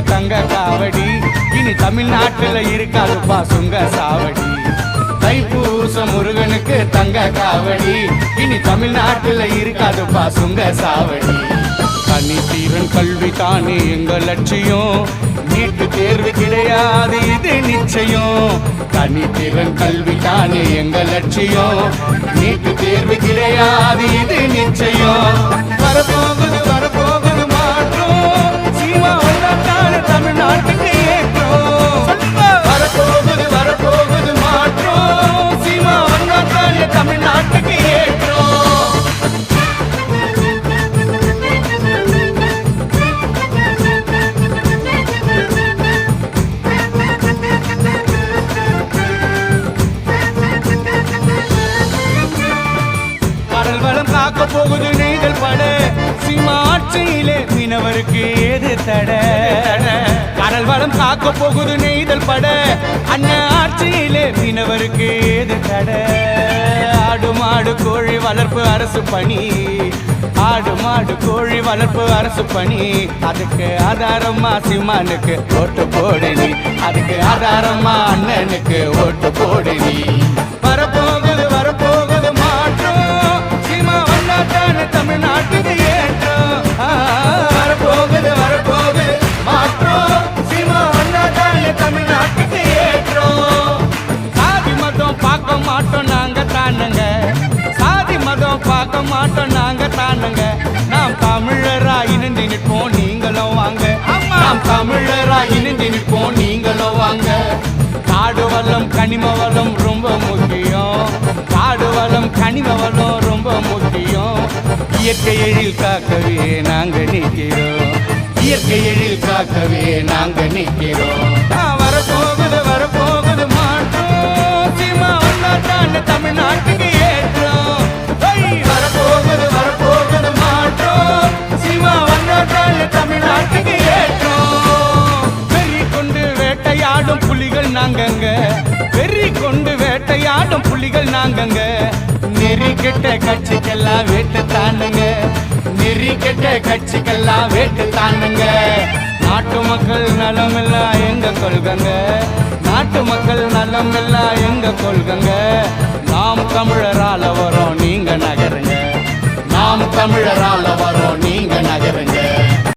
தங்க காவடி. இனி தமிழ்நாட்டுல இருக்காதுப்பா சுங்க சாவடி. தைப்பூச முருகனுக்கு தங்க காவடி. இனி தமிழ்நாட்டுல இருக்காதுப்பா சுங்க சாவடி. தனித்தீரன் கல்வி தானே எங்கள் லட்சியம். நீட்டு தேர்வு கிடையாது இது நிச்சயம். தனித்திறன் கல்வி தானே எங்கள் லட்சியம். நீட்டு தேர்வு கிடையாது இது நிச்சயம். வரப்போகுது வரப்போகுது மாற்றம். சீமா வந்தாத்தானே தமிழ்நாட்டுக்கு ஏற்றம். வரப்போகுது வரப்போகுது மாற்றம். சீமா வந்தாத்தானே தமிழ்நாட்டுக்கு ஏற்றம். காக்க போகுது நெய்தல் பட. சீமா ஆட்சியிலே மீனவருக்கு ஏது தட. கடல் வளம் காக்க போகுது நெய்தல் பட. அண்ணன் ஆட்சியிலே மீனவருக்கு ஏது தட. ஆடு மாடு கோழி வளர்ப்பு அரசு பணி. ஆடு மாடு கோழி வளர்ப்பு அரசு பணி. அதுக்கு ஆதாரமா சீமானுக்கு ஓட்டு போடு நீ. அதுக்கு ஆதாரமா அண்ணனுக்கு ஓட்டு போடு நீ. வரப்போகுது வரப்போகுது மாற்றம். தமிழ்நாட்டுக்கு ஏற்றம். வரப்போகுது வரப்போகுது மாற்றம். சீமா வந்தாத்தானே தமிழ்நாட்டுக்கு ஏற்றம். சாதி மதம் பார்க்க மாட்டோம் நாங்க தானுங்க. சாதி மதம் பார்க்க மாட்டோம் நாங்க தானுங்க. நாம் தமிழரா இணைந்து நிற்போம் நீங்களும் வாங்க. நாம் தமிழரா இணைந்து நிற்போம் நீங்களும் வாங்க. காடு வளம் கனிம வளம் ரொம்ப முக்கியம். காடு வளம் கனிம வளம் ரொம்ப முக்கியம். இயற்கை எழில் காக்கவே நாங்க நிற்கிறோம். இயற்கை எழில் காக்கவே நாங்க நிற்கிறோம். வரப்போகுது வரப்போகுது மாற்றம். சீமா வந்தாத்தானே தமிழ்நாட்டுக்கு ஏற்றம். வரப்போகுது வரப்போகுது மாற்றம். சீமா வந்தாத்தானே தமிழ்நாட்டுக்கு ஏற்றம். வெறி கொண்டு வேட்டையாடும் புலிகள் நாங்கங்க. வெறி கொண்டு வேட்டையாடும் புலிகள் நாங்கங்க. நெறி கெட்ட கட்சிக்கெல்லாம் வேட்டு தானுங்க. நெறி கெட்ட கட்சிக்கெல்லாம் வேட்டு தானுங்க. நாட்டு மக்கள் நலம் எல்லாம் எங்க கொள்கங்க. நாட்டு மக்கள் நலம் எல்லாம் எங்க கொள்கங்க. நாம் தமிழரால வரோம் நீங்க நகருங்க. நாம் தமிழரால வரோம் நீங்க நகருங்க.